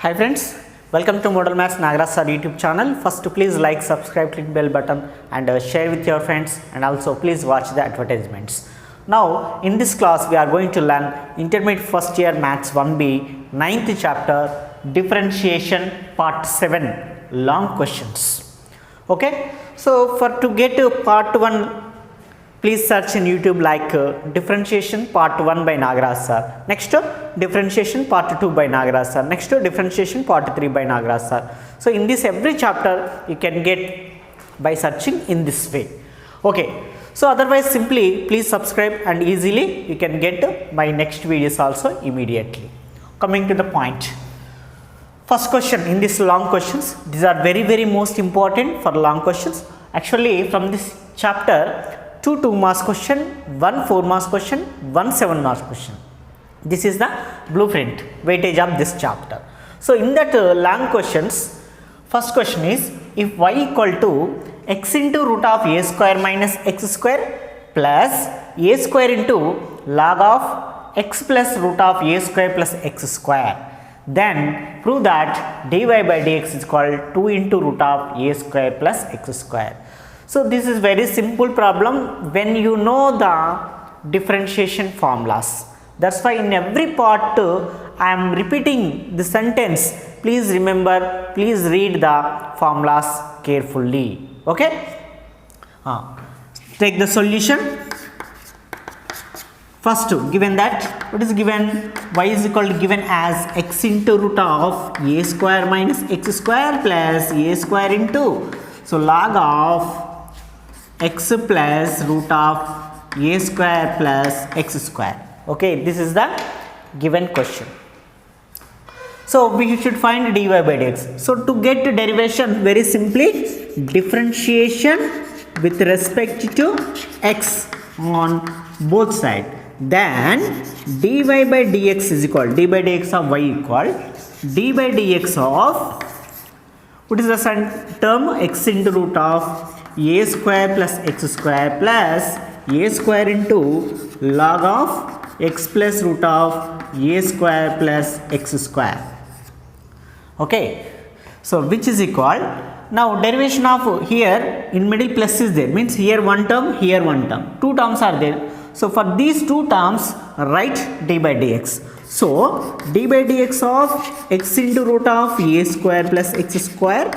Hi friends, welcome to Model Maths Nagaraj Sir YouTube channel. First please like, subscribe, click bell button and share with your friends, and also please watch the advertisements. Now in this class we are going to learn intermediate first year maths 1B 9th chapter differentiation part 7 long questions. Okay, so for to get to part 1, please search in YouTube like differentiation part 1 by Nagaraj Sir. Next differentiation part 2 by Nagaraj Sir. Next differentiation part 3 by Nagaraj Sir. So in this every chapter you can get by searching in this way. Okay. So otherwise simply please subscribe and easily you can get my next videos also immediately. Coming to the point. First question in this long questions. These are very most important for long questions. Actually from this chapter, 2 marks question, 1 4 marks question, 1 7 marks question. This is the blueprint weightage of this chapter. So in that long questions, first question is if y equal to x into root of a square minus x square plus a square into log of x plus root of a square plus x square, then prove that dy by dx is equal to 2 into root of a square plus x square. So this is very simple problem when you know the differentiation formulas. That's why in every part I am repeating the sentence. Please remember, please read the formulas carefully. Okay? Take the solution. First, given that, what is given? Y is equal to given as x into root of a square minus x square plus a square into, so log of x plus root of a square plus x square. Okay, this is the given question. So we should find dy by dx. So to get derivation, very simply differentiation with respect to x on both sides. Then dy by dx is equal, dy by dx of y equal dy by dx of, what is the term, x into root of a square plus x square plus a square into log of x plus root of a square plus x square. Okay, so which is equal, now derivation of here in middle plus is there, means here one term, here one term, two terms are there. So for these two terms write dy by dx. So dy by dx of x into root of a square plus x square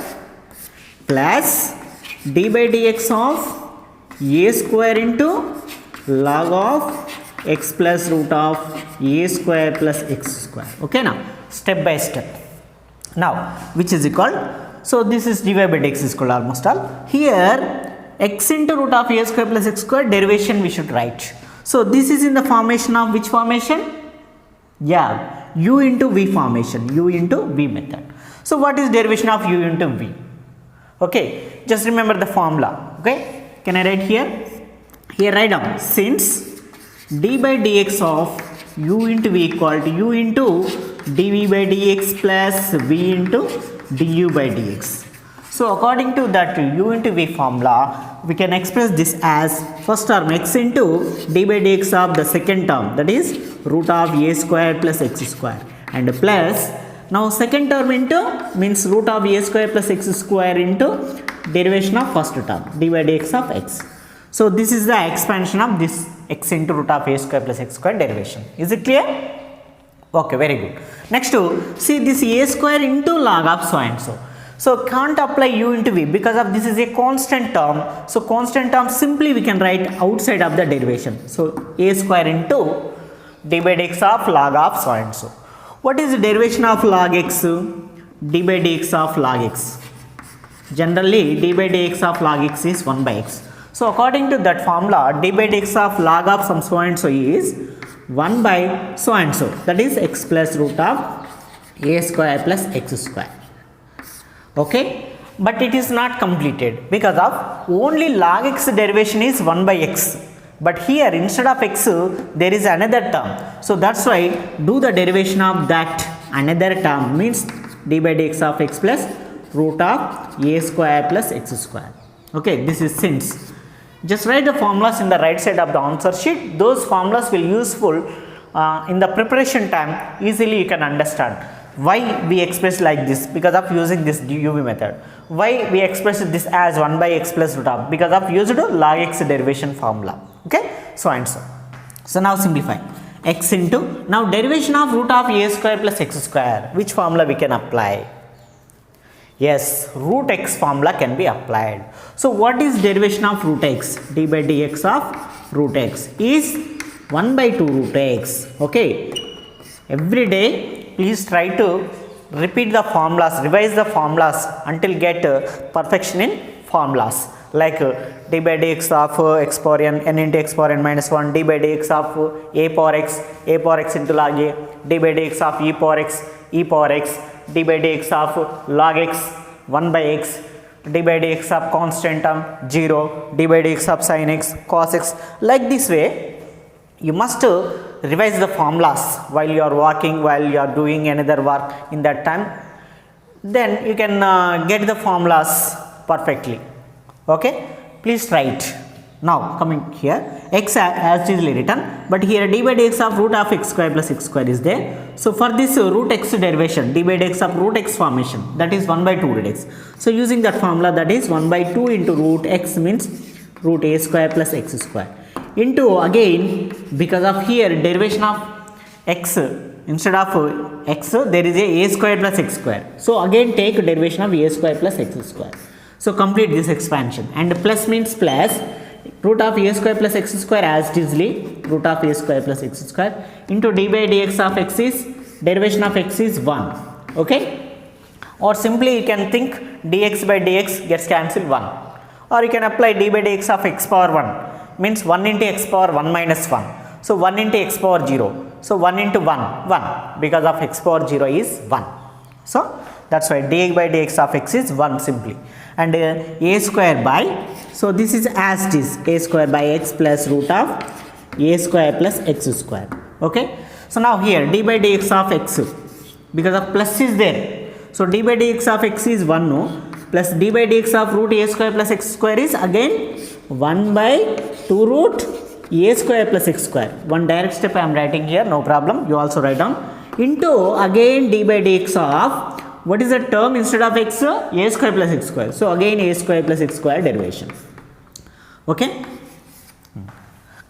plus d by dx of a square into log of x plus root of a square plus x square. Okay, now step by step. Now which is equal, so this is dy by dx is equal almost all. Here x into root of a square plus x square derivation we should write. So this is in the formation of which formation? Yeah, u into v formation, u into v method. So what is derivation of u into v? Okay, just remember the formula. Okay, can I write here? Here write down, since d by dx of u into v equal to u into dv by dx plus v into du by dx. So according to that u into v formula, we can express this as first term x into d by dx of the second term, that is root of a square plus x square, and plus now second term into means root of a square plus x square into derivation of first term dy by dx of x. So this is the expansion of this x into root of a square plus x square derivation. Is it clear? Okay, very good. Next see this a square into log of so and so. So can't apply u into v because of this is a constant term. So constant term simply we can write outside of the derivation. So a square into d by dx of log of so and so. What is the derivation of log x? D by dx of log x. Generally d by dx of log x is 1 by x. So according to that formula, d by dx of log of some so and so is 1 by so and so, that is x plus root of a square plus x square. Okay, but it is not completed because of only log x derivation is 1 by x. But here instead of x there is another term. So that's why do the derivation of that another term, means d by dx of x plus root of a square plus x square. Okay, this is since. Just write the formulas in the right side of the answer sheet. Those formulas will useful in the preparation time, easily you can understand. Why we express like this? Because of using this UV method. Why we express this as 1 by x plus root of? Because of used log x derivation formula. Okay, so and so. So now simplify x into, now derivation of root of a square plus x square. Which formula we can apply? Yes, root x formula can be applied. So what is derivation of root x? D by dx of root x is 1 by 2 root x. Okay, every day please try to repeat the formulas, revise the formulas until get perfection in formulas, like d by dx of x power n into x power n minus 1, d by dx of a power x into log a, d by dx of e power x, d by dx of log x 1 by x, d by dx of constant term 0, d by dx of sin x, cos x. Like this way you must revise the formulas while you are working, while you are doing another work. In that time then you can get the formulas perfectly. Okay, please try it. Now coming here, x as easily written, but here d by dx of root of x square plus x square is there. So for this root x derivation, d by dx of root x formation, that is 1 by 2 root x. So using that formula, that is 1 by 2 into root x means root a square plus x square, into again, because of here derivation of x, instead of x there is a square plus x square. So again take derivation of a square plus x square. So complete this expansion, and plus means plus root of a square plus x square as it is root of a square plus x square into d by dx of x is, derivation of x is 1. Okay, or simply you can think dx by dx gets cancelled 1, or you can apply d by dx of x power 1 means 1 into x power 1 minus 1. So 1 into x power 0. So 1 into 1, because of x power 0 is 1. So that's why d by dx of x is 1 simply. And a square by, so this is as it is, a square by x plus root of a square plus x square. Okay, so now here d by dx of x, because of plus is there, so d by dx of x is 1 no, plus d by dx of root a square plus x square is again 1 by 2 root a square plus x square. One direct step I am writing here, no problem, you also write down, into again d by dx of, what is the term instead of x? A square plus x square. So again a square plus x square derivation. Okay,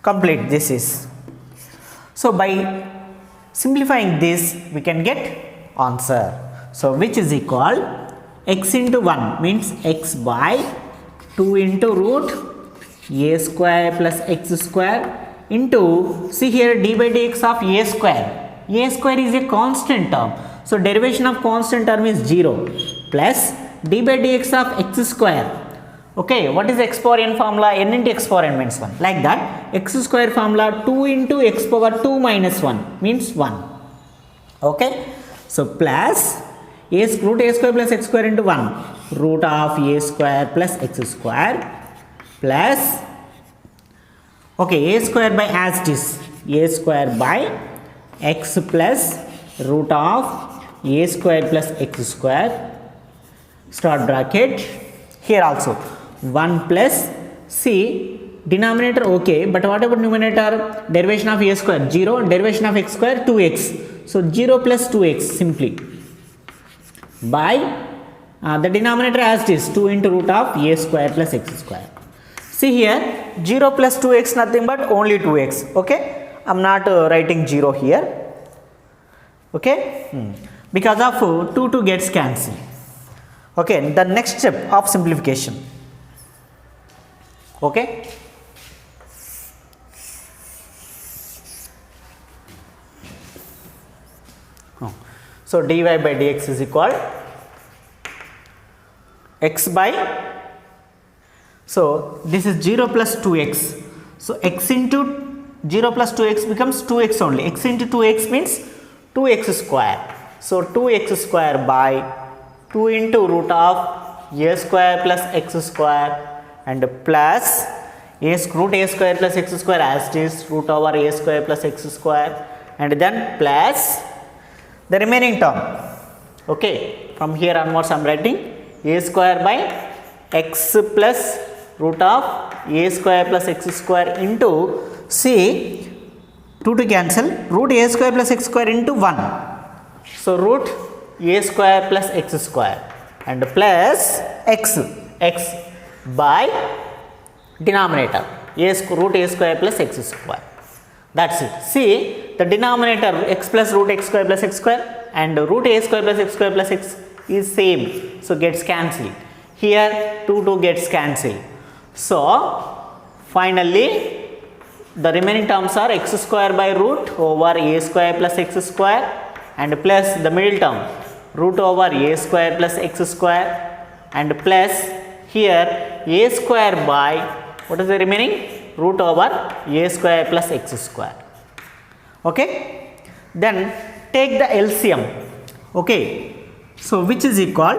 complete this is. So by simplifying this we can get answer. So which is equal x into 1 means x by 2 into root a square plus x square into, see here d by dx of a square is a constant term. So derivation of constant term is 0 plus d by dx of x square. Okay, what is x power n formula? N into x power n minus 1. Like that, x square formula 2 into x power 2 minus 1 means 1. Okay, so plus root a square plus x square into 1 root of a square plus x square plus, okay, a square by as it is, a square by x plus root of a square plus x square, start bracket, here also 1 plus, see denominator okay, but what about numerator? Derivation of a square 0, derivation of x square 2x, so 0 plus 2x simply by the denominator as it is 2 into root of a square plus x square. See here 0 plus 2x nothing but only 2x. Okay, I am not writing 0 here. Okay, because of 2 gets cancelled. Okay, the next step of simplification. Okay, so dy by dx is equal x by, so this is 0 plus 2x, so x into 0 plus 2x becomes 2x only, x into 2x means 2x square, so 2x square by 2 into root of a square plus x square and plus root a square plus x square as it is root over a square plus x square, and then plus the remaining term. Okay, from here onwards I am writing a square by x plus root of a square plus x square into, see 2 to cancel, root a square plus x square into 1. So root a square plus x square and plus x by denominator root a square plus x square. That's it. See, the denominator x plus root x square plus x square and root a square plus x square plus x is same, so gets cancelled. Here 2 gets cancelled. So finally the remaining terms are x square by root over a square plus x square and plus the middle term root over a square plus x square and plus here a square by what is the remaining root over a square plus x square. Okay, then take the LCM. Okay, so which is equal,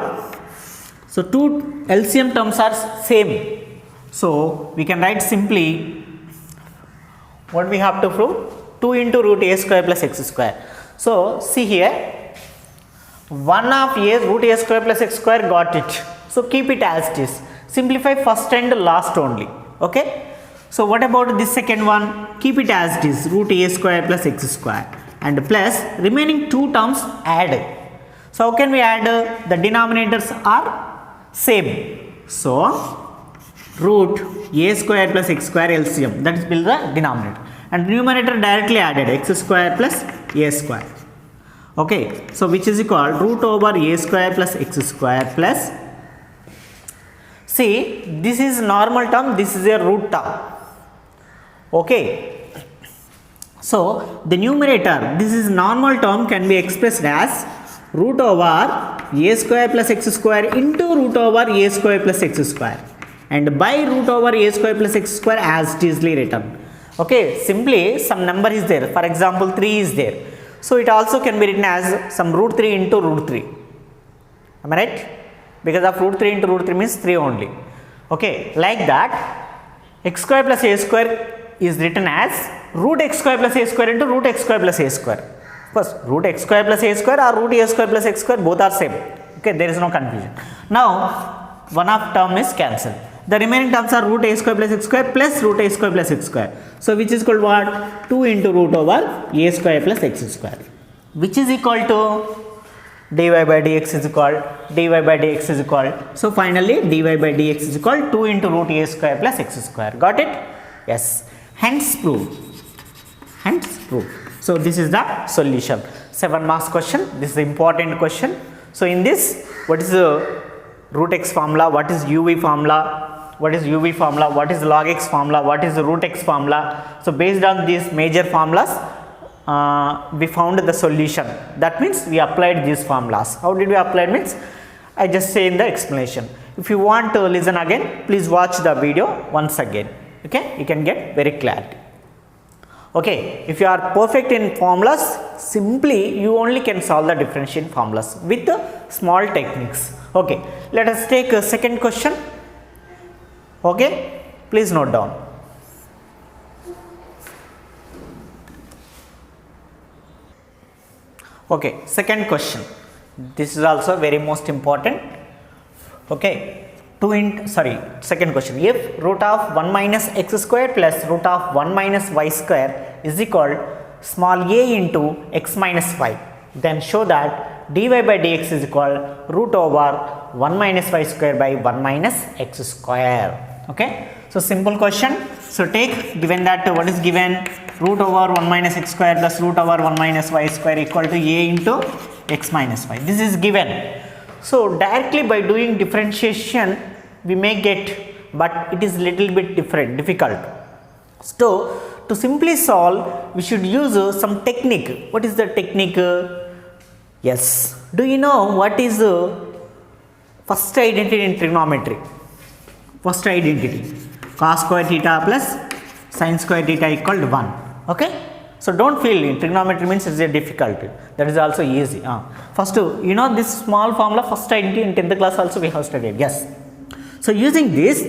so two LCM terms are same, so we can write simply what we have to prove, 2 into root a square plus x square. So see here, 1 of a root a square plus x square, got it, so keep it as it is, simplify first and last only. Okay, so what about this second one, keep it as it is, root a square plus x square and plus remaining 2 terms add. So how can we add, the denominators are same, so root a square plus x square LCM, that is build the denominator, and numerator directly added x square plus a square. Okay, so which is equal root over a square plus x square plus, see this is normal term, this is a root term. Okay, so the numerator, this is normal term, can be expressed as root over a square plus x square into root over a square plus x square and by root over a square plus x square as it is written. Okay, simply some number is there, for example 3 is there, so it also can be written as some root 3 into root 3. Am I right? Because of root 3 into root 3 means 3 only. Okay, like that x square plus a square is written as root x square plus a square into root x square plus a square. First, root x square plus a square or root a square plus x square, both are same. Okay, there is no confusion. Now one of term is cancelled, the remaining terms are root a square plus x square plus root a square plus x square, so which is equal to what, 2 into root over a square plus x square, which is equal to dy by dx is equal, dy by dx is equal, so finally dy by dx is equal 2 into root a square plus x square. Got it? Yes, hence proved, hence proved. So this is the solution. 7 marks question, this is the important question. So in this, what is the root x formula, what is uv formula, what is uv formula, what is log x formula, what is the root x formula. So based on these major formulas, we found the solution. That means we applied these formulas. How did we apply? Means I just say in the explanation. If you want to listen again, please watch the video once again. Okay, you can get very clarity. Okay, if you are perfect in formulas, simply you only can solve the differential formulas with the small techniques. Okay, let us take a second question. Okay, please note down. Okay, second question, this is also very most important. Okay, second question, if root of 1 minus x square plus root of 1 minus y square is equal small a into x minus y, then show that dy by dx is equal root over 1 minus y square by 1 minus x square. Okay, so simple question. So take, given that what is given, root over 1 minus x square plus root over 1 minus y square equal to a into x minus y, this is given. So directly by doing differentiation we may get, but it is little bit difficult. So to simply solve, we should use some technique. What is the technique? Yes, do you know what is first identity in trigonometry? First identity, cos square theta plus sin square theta equal to 1. Okay, so don't feel in trigonometry means it's a difficulty, that is also easy. First, you know this small formula, first identity, in 10th class also we have studied. Yes, so using this,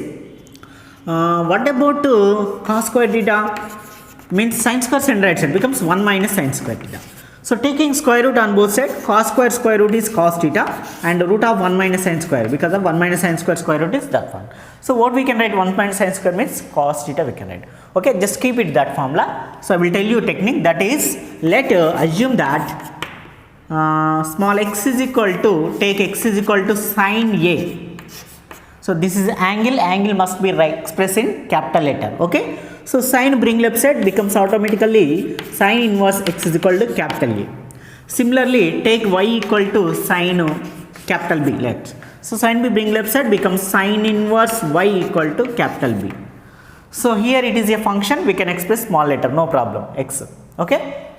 what about cos square theta, means sin square center right side becomes 1 minus sin square theta. So taking square root on both sides, cos square root is cos theta and root of 1 minus sin square, because of 1 minus sin square root is that one. So what we can write, 1 minus sin square means cos theta we can write. Okay, just keep it that formula. So I will tell you a technique, that is, let assume that small x is equal to, take x is equal to sin A. So this is angle, angle must be expressed in capital letter, okay. So sin bring left side becomes automatically sin inverse x is equal to capital A. Similarly, take y equal to sin capital B, let's. So sin B bring left side becomes sin inverse y equal to capital B. So here it is a function, we can express small letter, no problem, x, okay.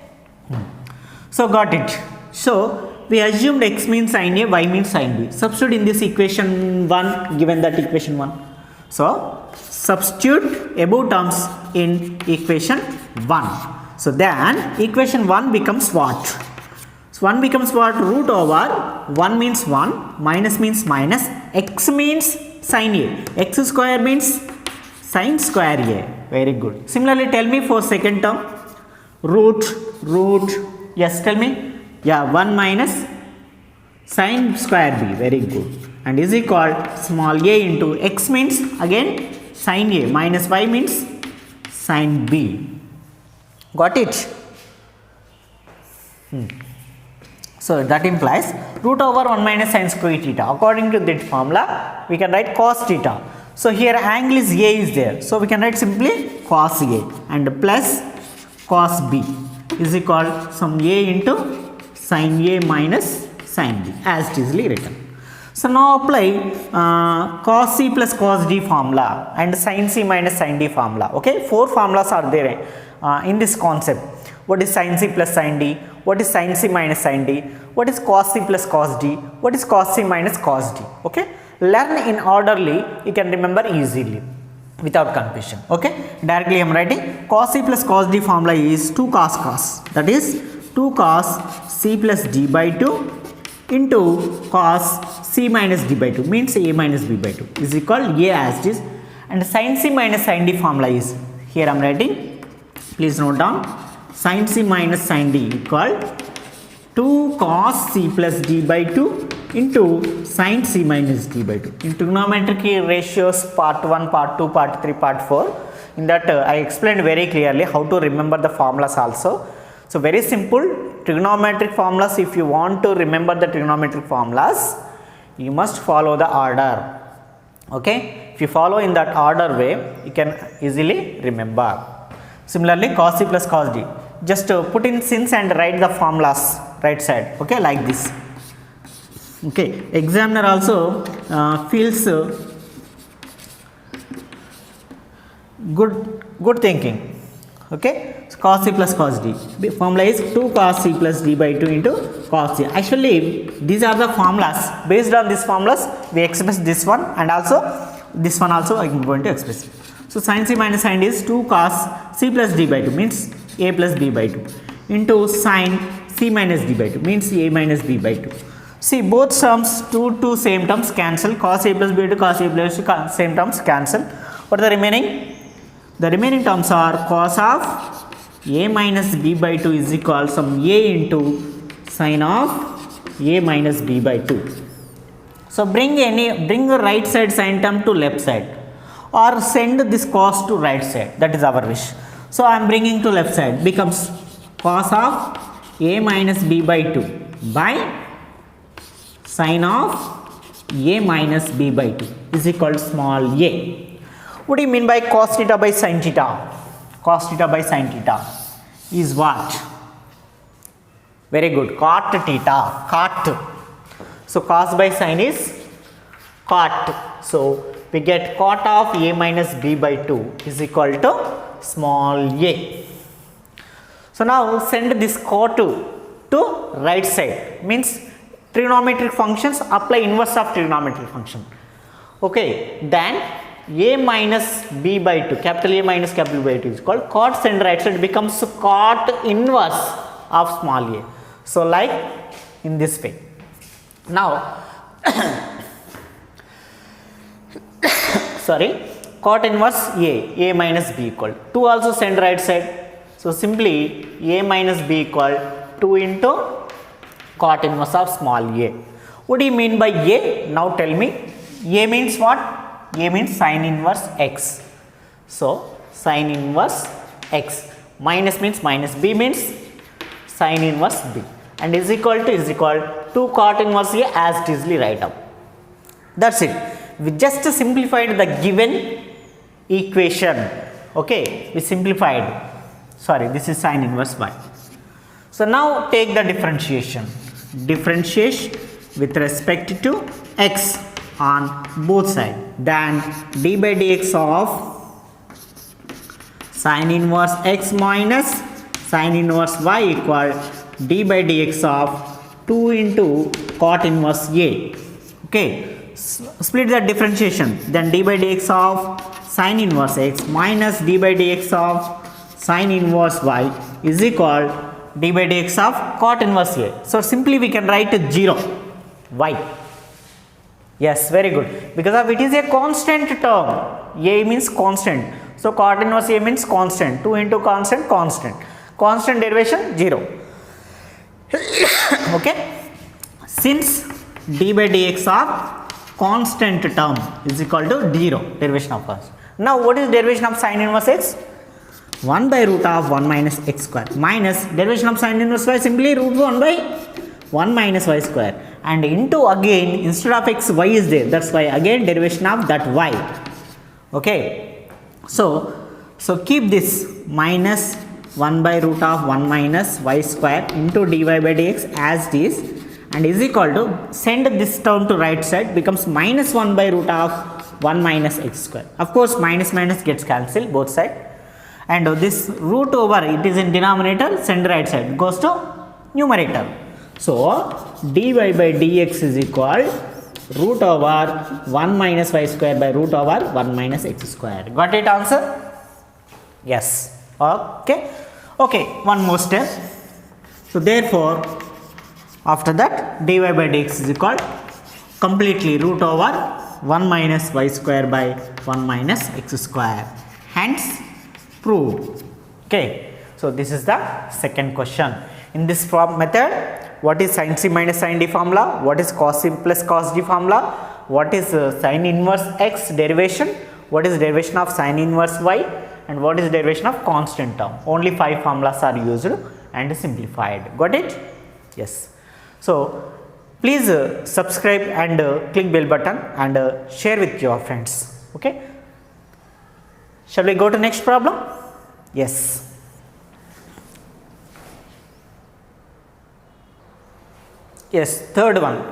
So got it. So we assumed x means sin A, y means sin B. Substitute in this equation 1, given that equation 1. So substitute above terms in equation 1. So then equation 1 becomes what? So 1 becomes what? Root over 1 means 1, minus means minus, x means sin A, x square means sin square A. Very good. Similarly, tell me for second term, root, yes, tell me. Yeah, 1 minus sin square B, very good, and is equal small a into x means again sin A, minus y means sin B. Got it? So that implies root over 1 minus sin square theta. According to that formula, we can write cos theta. So here angle is A is there, so we can write simply cos A and plus cos B is equal some A into sin A minus sin B, as it is written. So now apply cos C plus cos D formula and sin C minus sin D formula. Okay, 4 formulas are there in this concept. What is sin C plus sin D? What is sin C minus sin D? What is cos C plus cos D? What is cos C minus cos D? Okay, learn in orderly, you can remember easily without confusion. Okay, directly I am writing cos C plus cos D formula is 2 cos, that is 2 cos C plus D by 2 into cos C minus D by 2 means A minus B by 2 is equal A as it is, and sin C minus sin D formula is, here I am writing, please note down, sin C minus sin D equal 2 cos C plus D by 2 into sin C minus D by 2. In trigonometric ratios part 1, part 2, part 3, part 4, in that I explained very clearly how to remember the formulas also. So very simple trigonometric formulas, if you want to remember the trigonometric formulas, you must follow the order. Okay, if you follow in that order way, you can easily remember. Similarly, cos C plus cos D, just put in since and write the formulas right side, okay, like this. Okay, examiner also feels good thinking. Okay, so cos C plus cos D, formula is 2 cos C plus D by 2 into cos C. Actually, these are the formulas. Based on these formulas, we express this one, and also this one also I am going to express it. So sin C minus sin D is 2 cos C plus D by 2 means A plus B by 2 into sin C minus D by 2 means A minus B by 2. See, both terms, two same terms cancel, cos A plus B by 2, cos A plus B, same terms cancel. What are the remaining? The remaining terms are cos of A minus B by 2 is equal some A into sin of A minus B by 2. So bring the right side sin term to left side, or send this cos to right side, that is our wish. So I am bringing to left side, becomes cos of A minus B by 2 by sin of A minus B by 2 is equal to small a. What do you mean by cos theta by sin theta? Cos theta by sin theta is what? Very good, cot theta, cot. So cos by sin is cot. So we get cot of A minus B by 2 is equal to small a. So now send this cot to right side, means trigonometric functions, apply inverse of trigonometric function. Okay, then A minus B by 2, capital A minus capital B by 2 is called cot, send right side becomes cot inverse of small a. So like in this way. Now sorry, cot inverse A minus B equal 2 also send right side. So simply A minus B equal 2 into cot inverse of small a. What do you mean by A? Now tell me. A means what? A means sin inverse x. So sin inverse x. Minus means minus. B means sin inverse b. and is equal to 2 cot inverse A as it is write up. That's it. We just simplified the given equation. Okay, we simplified. Sorry, this is sin inverse y. So now take the differentiation. Differentiate with respect to x on both sides. Then d by dx of sin inverse x minus sin inverse y equal d by dx of 2 into cot inverse A. Okay, split the differentiation. Then d by dx of sin inverse x minus d by dx of sin inverse y is equal d by dx of cot inverse A. So simply we can write 0 y. Yes, very good. Because of it is a constant term. A means constant. So cot inverse A means constant. 2 into constant, constant. Constant derivation 0. Okay. Since d by dx of constant term is equal to 0, derivation of constant. Now what is derivation of sin inverse x? 1 by root of 1 minus x square minus derivation of sin inverse y simply root 1 by 1 minus y square, and into again instead of x y is there, that's why again derivation of that y. Okay, so keep this minus 1 by root of 1 minus y square into dy by dx as it is, and is equal to, send this term to right side, becomes minus 1 by root of 1 minus x square. Of course minus minus gets cancelled both side, and this root over, it is in denominator, send right side, goes to numerator. So dy by dx is equal root over 1 minus y square by root over 1 minus x square. Got it answer? Yes. Okay. Okay, one more step. So therefore after that dy by dx is equal completely root over 1 minus y square by 1 minus x square. Hence proved. Okay, so this is the second question. In this method, what is sin c minus sin d formula, what is cos c plus cos d formula, what is sin inverse x derivation, what is derivation of sin inverse y, and what is derivation of constant term. Only 5 formulas are used and simplified. Got it? Yes. So please subscribe and click bell button and share with your friends. Okay, shall we go to next problem? Yes. Yes, third one.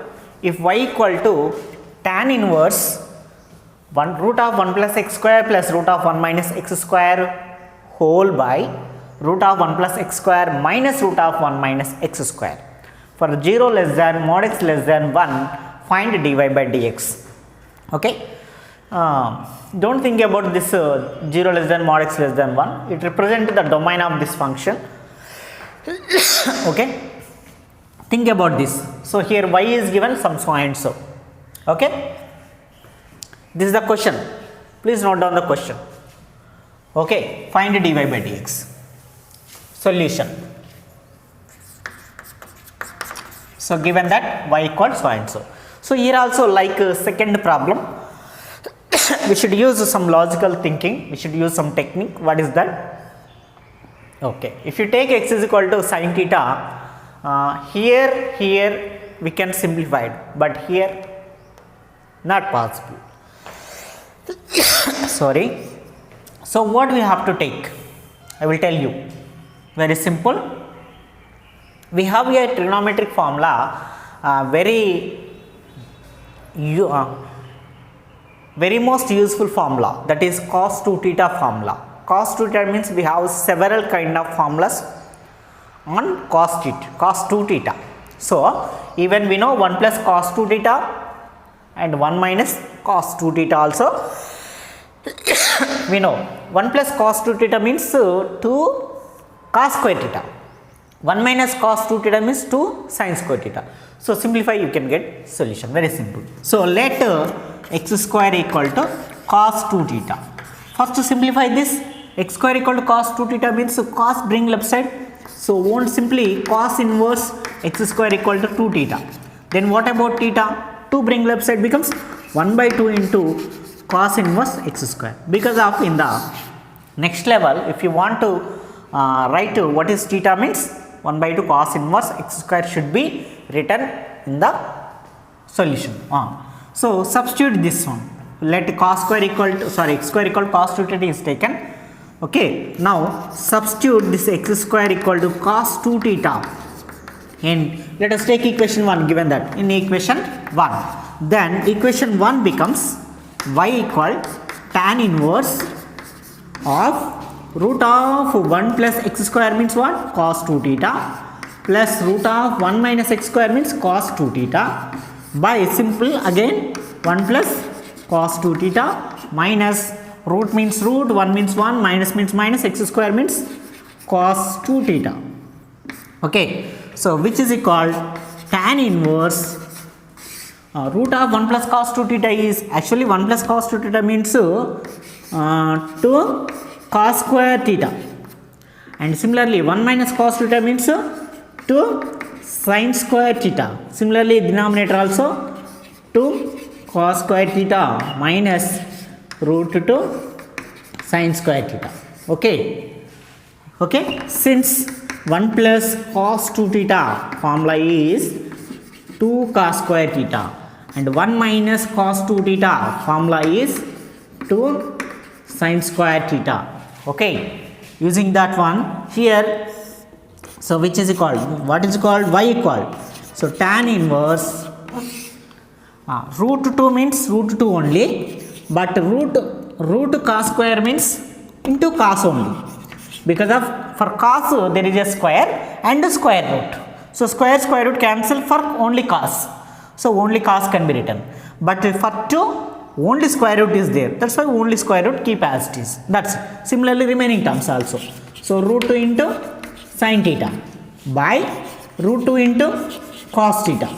If y equal to tan inverse 1 root of 1 plus x square plus root of 1 minus x square whole by root of 1 plus x square minus root of 1 minus x square. For 0 less than mod x less than 1, find dy by dx. Okay. Don't think about this 0 less than mod x less than 1. It represents the domain of this function. Okay. Think about this. So here y is given some so and so. Okay. This is the question. Please note down the question. Okay. Find dy by dx. Solution. So given that y equals so and so. So here also like second problem, we should use some logical thinking. We should use some technique. What is that? Okay. If you take x is equal to sin theta, here we can simplify it, but here not possible. Sorry. So what we have to take? I will tell you. Very simple. We have a trigonometric formula, very most useful formula, that is cos 2 theta formula. Cos 2 theta means we have several kind of formulas on cos 2 theta. So even we know 1 plus cos 2 theta and 1 minus cos 2 theta also. We know 1 plus cos 2 theta means 2 cos square theta. 1 minus cos 2 theta means 2 sin square theta. So simplify, you can get solution. Very simple. So let x square equal to cos 2 theta. First to simplify this, x square equal to cos 2 theta means cos bring left side. So won't simply cos inverse x square equal to 2 theta. Then what about theta? 2 bring left side becomes 1 by 2 into cos inverse x square. Because of in the next level, if you want to write what is theta means, 1 by 2 cos inverse x square should be written in the solution. So substitute this one. Let cos square equal to, x square equal to cos 2 theta is taken. Okay, now substitute this x square equal to cos 2 theta in, let us take equation 1 given that in equation 1. Then equation 1 becomes y equal tan inverse of root of 1 plus x square means what? Cos 2 theta plus root of 1 minus x square means cos 2 theta by simple again 1 plus cos 2 theta minus root means root, 1 means 1, minus means minus, x square means cos 2 theta. Okay, so which is equal tan inverse root of 1 plus cos 2 theta is actually 1 plus cos 2 theta means 2 cos square theta, and similarly 1 minus cos theta means 2 sin square theta. Similarly denominator also 2 cos square theta minus root 2 sin square theta. Okay, since 1 plus cos 2 theta formula is 2 cos square theta and 1 minus cos 2 theta formula is 2 sin square theta. Okay, using that one here, so which is equal, what is called y equal, so tan inverse root 2 means root 2 only, but root cos square means into cos only, because of for cos there is a square and a square root, so square root cancel for only cos, so only cos can be written, but for 2 only square root is there, that's why only square root keep as it is. That's it. Similarly remaining terms also, so root 2 into sin theta by root 2 into cos theta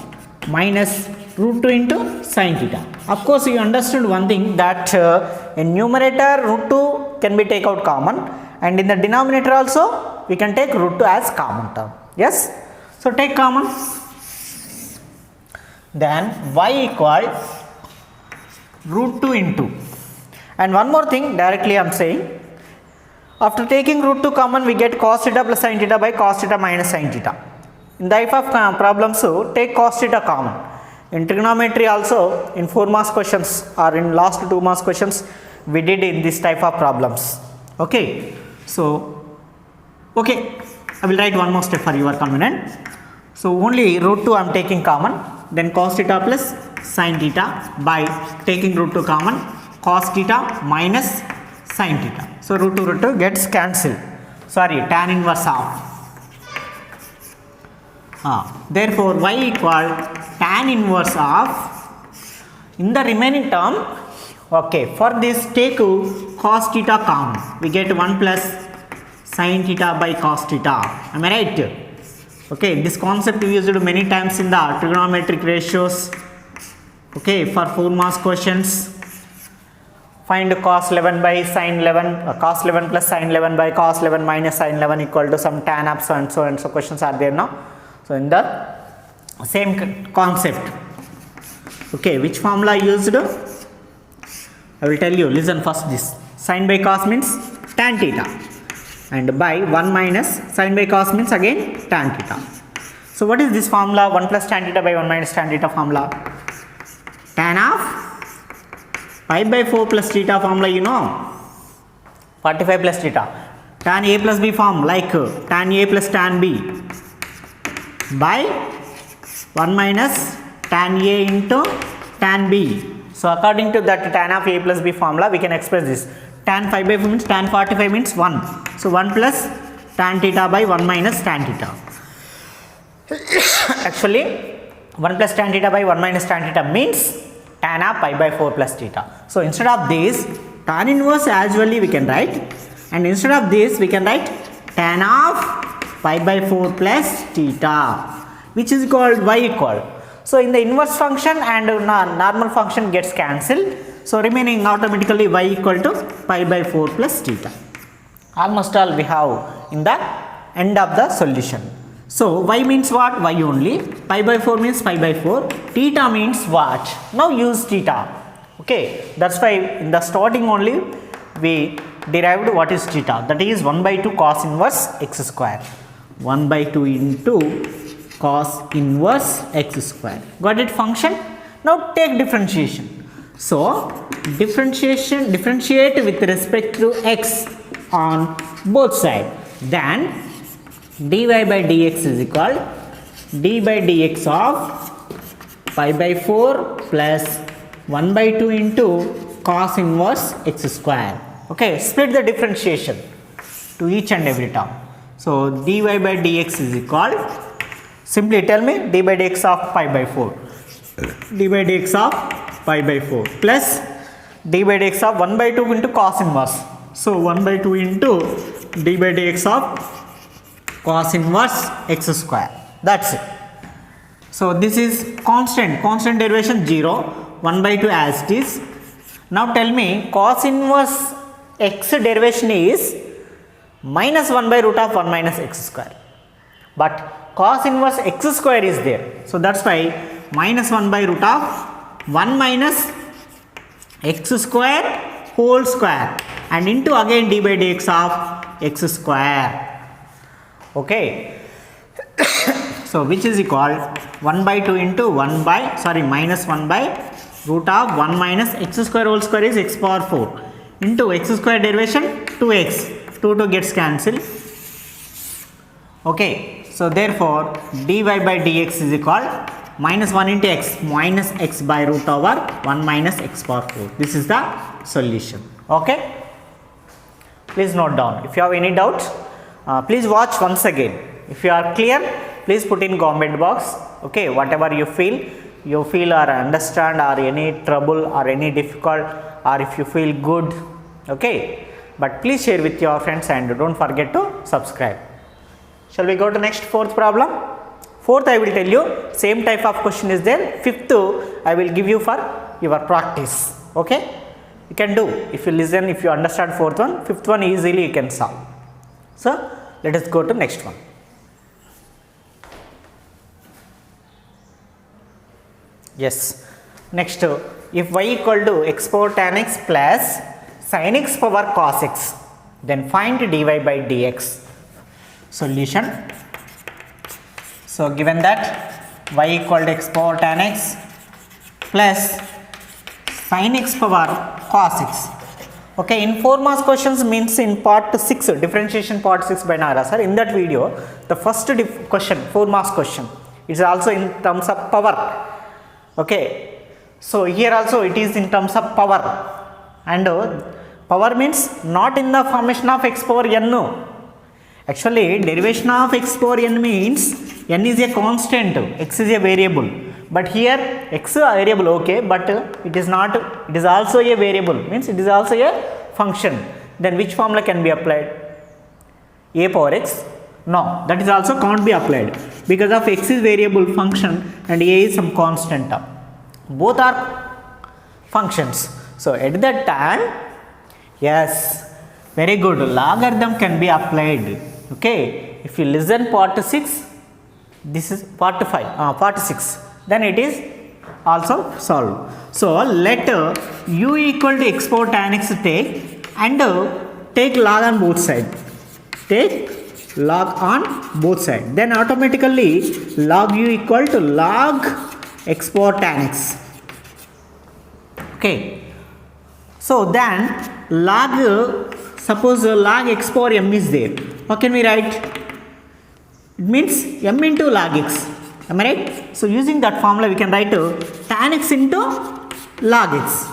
minus root 2 into sin theta. Of course you understood one thing, that in numerator root 2 can be take out common, and in the denominator also we can take root 2 as common term. Yes, so take common, then y equal root 2 into, and one more thing directly I am saying, after taking root 2 common we get cos theta plus sin theta by cos theta minus sin theta. In the type of problems take cos theta common. In trigonometry also, in 4 marks questions or in last 2 marks questions we did in this type of problems. Okay, so okay, I will write one more step for your convenience. So only root 2 I am taking common, then cos theta plus sin theta by taking root 2 common, cos theta minus sin theta. So root 2 gets cancelled, sorry, tan inverse of therefore y equal tan inverse of, in the remaining term, okay, for this take cos theta common, we get 1 plus sin theta by cos theta. Am I right? Okay, this concept we used many times in the trigonometric ratios. Okay, for 4 marks questions, find cos 11 by sin 11, cos 11 plus sin 11 by cos 11 minus sin 11 equal to some tan up, so and so questions are there now. So in the same concept, okay, which formula used, I will tell you. Listen first, this sin by cos means tan theta, and by 1 minus sin by cos means again tan theta. So what is this formula? 1 plus tan theta by 1 minus tan theta formula, tan of pi by 4 plus theta formula, you know, 45 plus theta, tan a plus b form like tan a plus tan b by 1 minus tan a into tan b. So according to that tan of a plus b formula we can express this, tan 5 by 4 means tan 45 means 1, so 1 plus tan theta by 1 minus tan theta. Actually 1 plus tan theta by 1 minus tan theta means tan of pi by 4 plus theta. So instead of this tan inverse usually we can write, and instead of this we can write tan of pi by 4 plus theta, which is called y equal. So in the inverse function and normal function gets cancelled, so remaining automatically y equal to pi by 4 plus theta. Almost all we have in the end of the solution. So y means what? Y only. Pi by 4 means pi by 4. Theta means what? Now use theta. Okay, that's why in the starting only we derived what is theta, that is 1 by 2 cos inverse x square. 1 by 2 into cos inverse x square. Got it function? Now take differentiation. So differentiate with respect to x on both sides. Then dy by dx is equal d by dx of pi by 4 plus 1 by 2 into cos inverse x square. Okay, split the differentiation to each and every term. So dy by dx is equal, simply tell me, d by dx of pi by 4, d by dx of pi by 4 plus d by dx of 1 by 2 into cos inverse. So 1 by 2 into d by dx of cos inverse x square. That's it. So this is constant derivation 0, 1 by 2 as it is. Now tell me, cos inverse x derivation is minus 1 by root of 1 minus x square. But cos inverse x square is there. So that's why minus 1 by root of 1 minus x square whole square and into again d by dx of x square. Okay. So which is equal 1 by 2 into minus 1 by root of 1 minus x square whole square is x power 4 into x square derivation 2x. 2 gets cancelled. Okay. So therefore dy by dx is equal minus 1 into x minus x by root over 1 minus x power 4. This is the solution. Okay. Please note down. If you have any doubts, please watch once again. If you are clear, please put in comment box. Okay, whatever you feel or understand, or any trouble or any difficult, or if you feel good. Okay, but please share with your friends and don't forget to subscribe. Shall we go to next fourth problem? Fourth I will tell you same type of question is there. Fifth I will give you for your practice. Okay, you can do if you listen, if you understand fourth one, fifth one easily you can solve. So let us go to next one. Yes, next, if y equal to x power tan x plus sin x power cos x, then find dy by dx. Solution. So given that y equal to x power tan x plus sin x power cos x. Okay, in 4 marks questions means in part 6, differentiation part 6 by Nara sir. In that video, the first question, 4 marks question, is also in terms of power. Okay, so here also it is in terms of power, and power means not in the formation of x power n. No. Actually, derivation of x power n means n is a constant, x is a variable. But here x is a variable, okay, but it is not, it is also a variable, means it is also a function. Then which formula can be applied? A power x? No, that is also can't be applied because of x is variable function and a is some constant term. Both are functions. So at that time, yes, very good, logarithm can be applied. Okay, if you listen part 6, this is part 6, then it is also solved. So let u equal to x power tan x take, and take log on both sides. Take log on both sides. Then automatically log u equal to log x power tan x. Okay. So then log, suppose log x power m is there. What can we write? It means m into log x. Am I right? So using that formula we can write tan x into log x.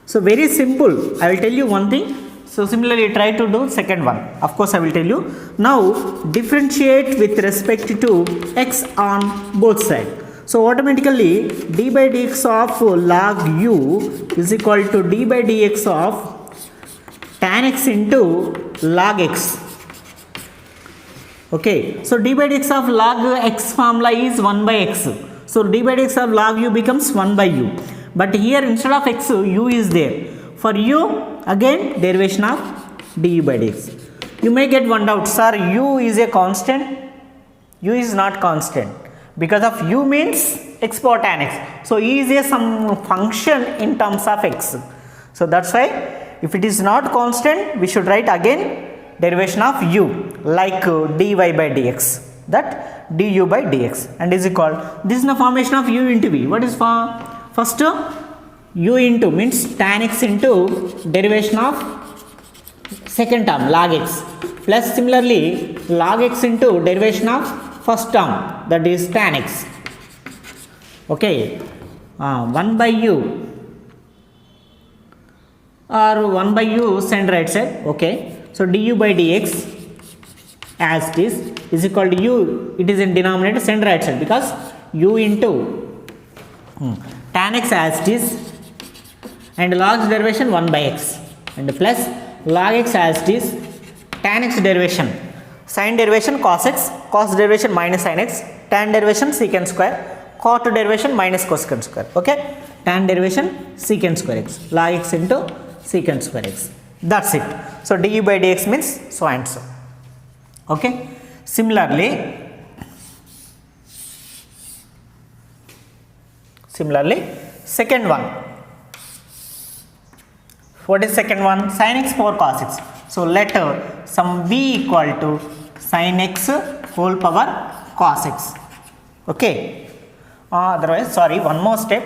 So very simple. I will tell you one thing. So similarly try to do second one. Of course I will tell you. Now differentiate with respect to x on both sides. So automatically d by dx of log u is equal to d by dx of tan x into log x. Okay, so d by dx of log x formula is 1 by x. So d by dx of log u becomes 1 by u. But here instead of x, u is there. For u, again derivation of du by dx. You may get one doubt, sir, u is a constant. U is not constant. Because of u means x power tan x. So e is a some function in terms of x. So that's why if it is not constant, we should write again derivation of u like dy by dx, that du by dx, and is equal, this is the formation of u into v. What is for first u into means tan x into derivation of second term log x, plus similarly log x into derivation of first term, that is tan x. Okay, 1 by u or 1 by u send right side. Okay, so du by dx as it is equal to u, it is in denominator, send right side, because u into tan x as it is and log derivation 1 by x, and plus log x as it is, tan x derivation, sin derivation cos x, cos derivation minus sin x, tan derivation secant square, cot derivation minus cosecant square. Okay, tan derivation secant square x, log x into secant square x, that's it. So du by dx means so and so. Okay, similarly second one, what is second one? Sin x power cos x. So let some v equal to sin x whole power cos x. Okay, otherwise sorry, one more step.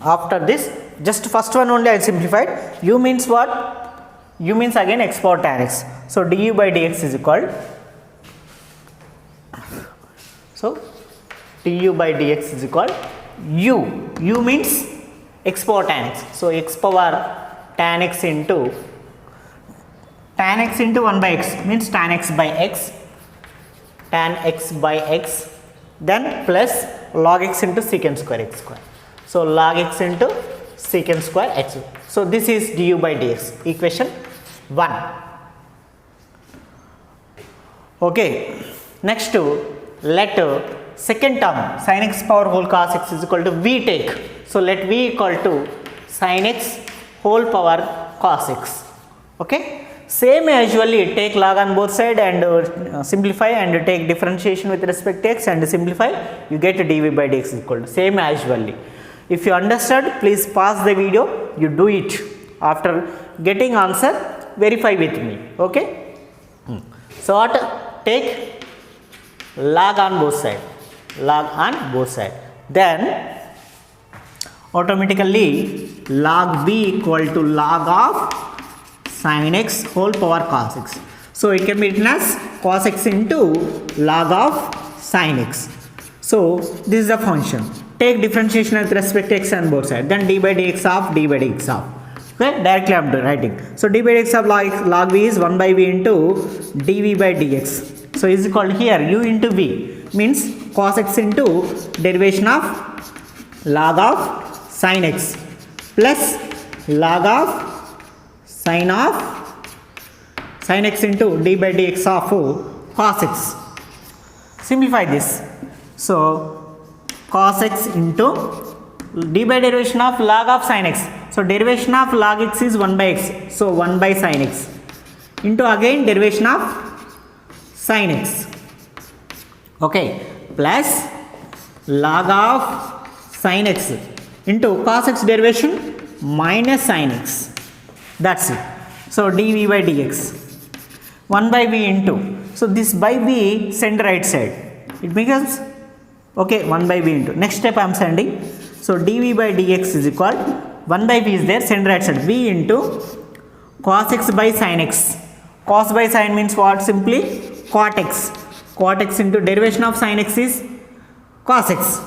After this, just first one only I simplified. U means what? U means again x power tan x. So du by dx is equal, so du by dx is equal u. U means x power tan x. So x power tan x into 1 by x means tan x by x, tan x by x, then plus log x into secant square x square. So log x into secant square x. So this is du by dx, equation 1. Okay, next let second term sin x power whole cos x is equal to v take. So let v equal to sin x whole power cos x. Okay, same usually take log on both side and simplify and take differentiation with respect to x and simplify, you get dv by dx is equal to same usually. If you understood, please pause the video, you do it. After getting answer, verify with me. Okay, so what, take log on both side, then automatically log v equal to log of sin x whole power cos x. So it can be written as cos x into log of sin x. So this is the function. Take differentiation with respect to x on both sides, then d by dx of d by dx of. Okay, directly I am writing. So d by dx of log v is 1 by v into dv by dx. So is called here u into v means cos x into derivation of log of sin x plus log of sin x into d by dx of cos x. Simplify this. So cos x into d by derivation of log of sin x. So derivation of log x is 1 by x. So 1 by sin x into again derivation of sin x. Okay, plus log of sin x into cos x derivation minus sin x. That's it. So dv by dx 1 by v into, so this by v send right side, it becomes okay 1 by v into, next step I am sending. So dv by dx is equal 1 by v is there, send right side, v into cos x by sin x. Cos by sin means what? Simply cot x. Cot x into derivation of sin x is cos x.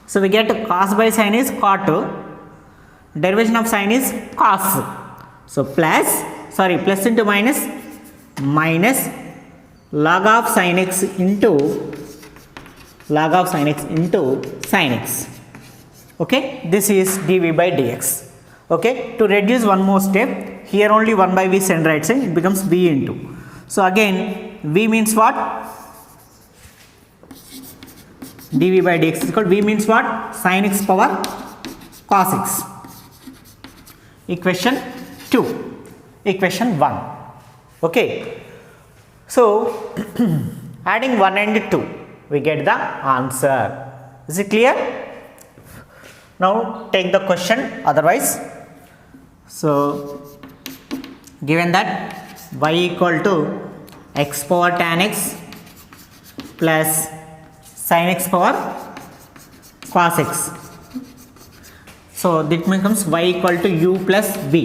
So we get cos by sin is cot, derivation of sin is cos. So plus into minus log of sin x into sin x. Okay, this is dv by dx. Okay, to reduce one more step, here only 1 by v send right side, it becomes v into. So again v means what? dv by dx is equal, v means what? Sin x power cos x. Equation 2, equation 1. Okay, so adding 1 and 2 we get the answer. Is it clear? Now take the question, otherwise So given that y equal to x power tan x plus sin x power cos x. So that becomes y equal to u plus v.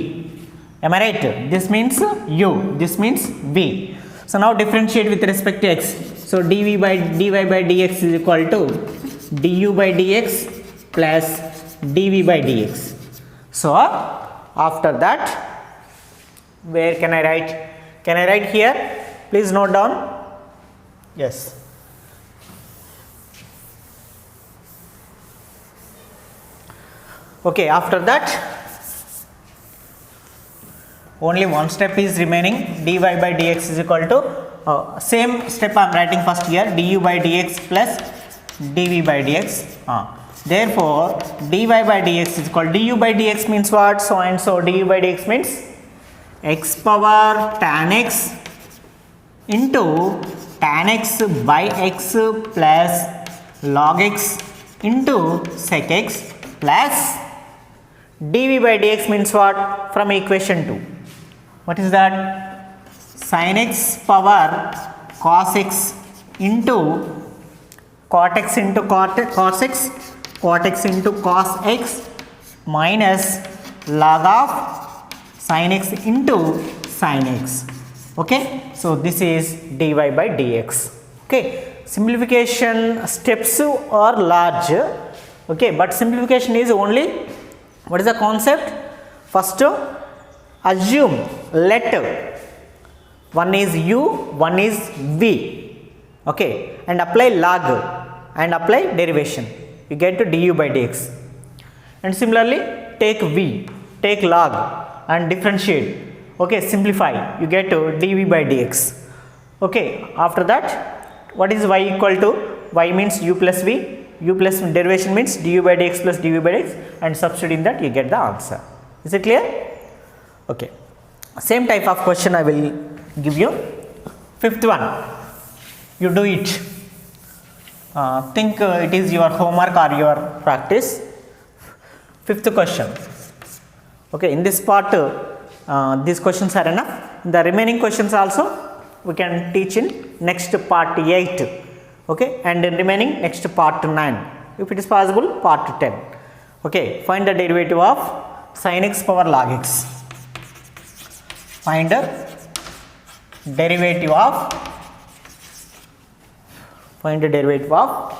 Am I right? This means u, this means v. So now differentiate with respect to x. So dy by dx is equal to du by dx plus dv by dx. So after that, where can I write? Can I write here? Please note down. Yes. Okay, after that, only one step is remaining. Dy by dx is equal to same step I am writing first here, du by dx plus dv by dx. Therefore, dy by dx is equal to du by dx means what? So and so du by dx means x power tan x into tan x by x plus log x into sec x plus dv by dx means what? From equation 2. What is that? Sin x power cos x into cot x into cos x, cot x into cos x minus log of sin x into sin x. Okay, so this is dy by dx. Okay, simplification steps are large. Okay, but simplification is only, what is the concept? First, assume, let one is u, one is v. Okay, and apply log and apply derivation. You get to du by dx. And similarly, take v, take log and differentiate. Okay, simplify. You get to dv by dx. Okay, after that, what is y equal to? Y means u plus v. U plus derivation means du by dx plus dv by dx, and substituting that you get the answer. Is it clear? Okay. Same type of question I will give you. Fifth one. You do it. Think it is your homework or your practice. Fifth question. Okay, in this part, these questions are enough. The remaining questions also we can teach in next part 8. Okay, and in remaining next part 9. If it is possible, part 10. Okay, find the derivative of sin x power log x. Find the derivative of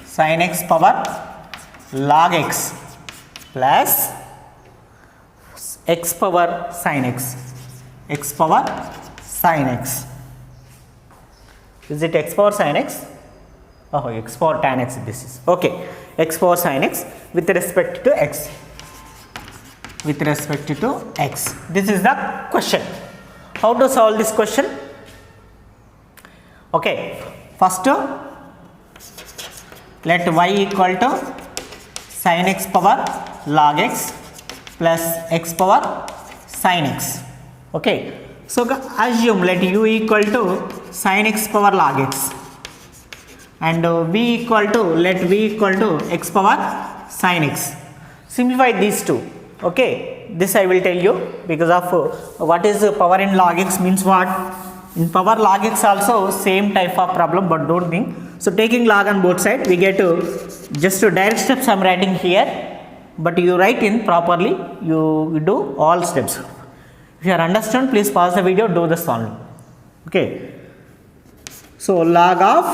sin x power log x plus x power sin x. X power sin x. Is it x power sin x? Oh, x power tan x this is. Okay, x power sin x with respect to x. With respect to x. This is the question. How to solve this question? Okay, first let y equal to sin x power log x plus x power sin x. Okay, so assume let u equal to sin x power log x and v equal to, let v equal to x power sin x. Simplify these two. Okay, this I will tell you because of what is power in log x means what. In power log x also same type of problem, but don't think. So taking log on both sides, we get to just to direct steps I am writing here, but you write in properly, you do all steps. If you are understand, please pause the video, do the solving. Okay, so log of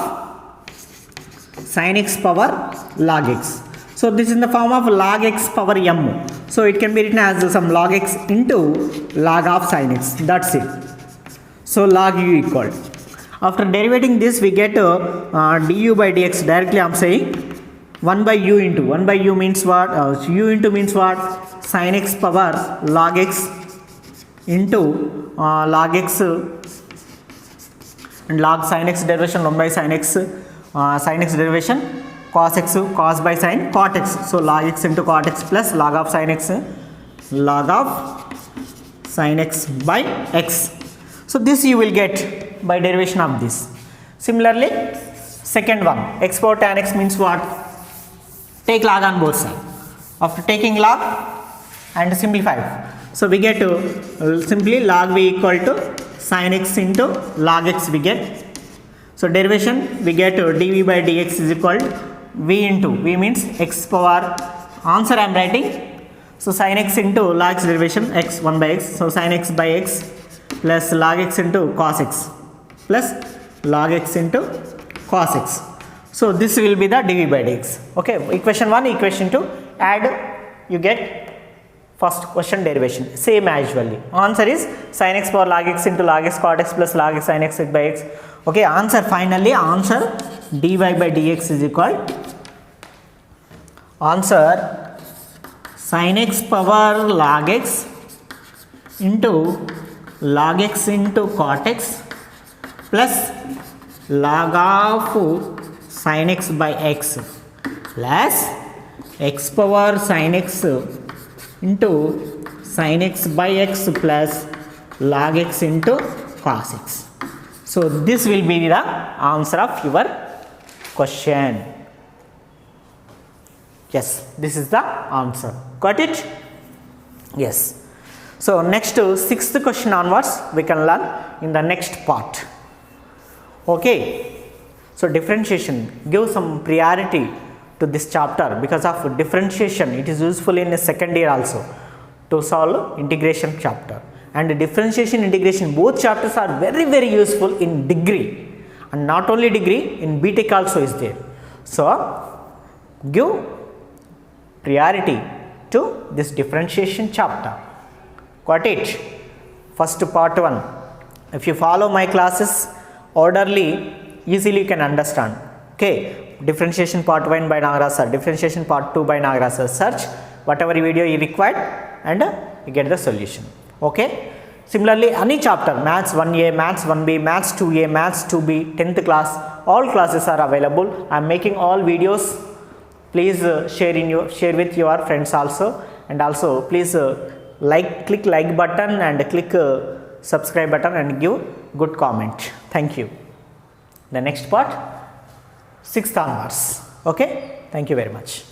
sin x power log x. So this is in the form of log x power m. So it can be written as some log x into log of sin x. That's it. So log u equal. After derivating this, we get du by dx. Directly I am saying 1 by u into 1 by u means what? U into means what? Sin x power log x into log x and log sin x derivation 1 by sin x derivation cos x cos by sin cot x. So log x into cot x plus log of sin x by x. So this you will get by derivation of this. Similarly, second one, x power tan x means what? take log on both sides. After taking log and simplify, so we get simply log v equal to sin x into log x we get. So derivation we get dv by dx is equal to v into v means x power, answer I am writing. So sin x into log x derivation x 1 by x, so sin x by x plus log x into cos x plus log x into cos x. So this will be the dv by dx. Okay, equation 1, equation 2, add, you get first question derivation same as usually. Answer is sin x power log x into log x cot x plus log x sin x by x. Okay, answer finally, answer dy by dx is equal, answer sin x power log x into log x into cot x plus log of sin x by x plus x power sin x into sin x by x plus log x into cos x. So this will be the answer of your question. Yes, this is the answer. Got it? Yes. So next 6th question onwards we can learn in the next part. Okay. So differentiation, give some priority to this chapter because of differentiation. It is useful in a second year also to solve integration chapter. And differentiation, integration, both chapters are very, very useful in degree, and not only degree, in BTech also is there. So give priority to this differentiation chapter. Got it? First part 1. If you follow my classes orderly, easily you can understand. Okay, differentiation part 1 by Nagaraj sir, differentiation part 2 by Nagaraj sir. Search whatever video you required and you get the solution. Okay. Similarly, any chapter, maths 1A, maths 1B, maths 2A, maths 2B, 10th class, all classes are available. I am making all videos. Please share with your friends also, and also please click like button and click subscribe button and give good comment. Thank you. The next part 6th onwards. Okay, thank you very much.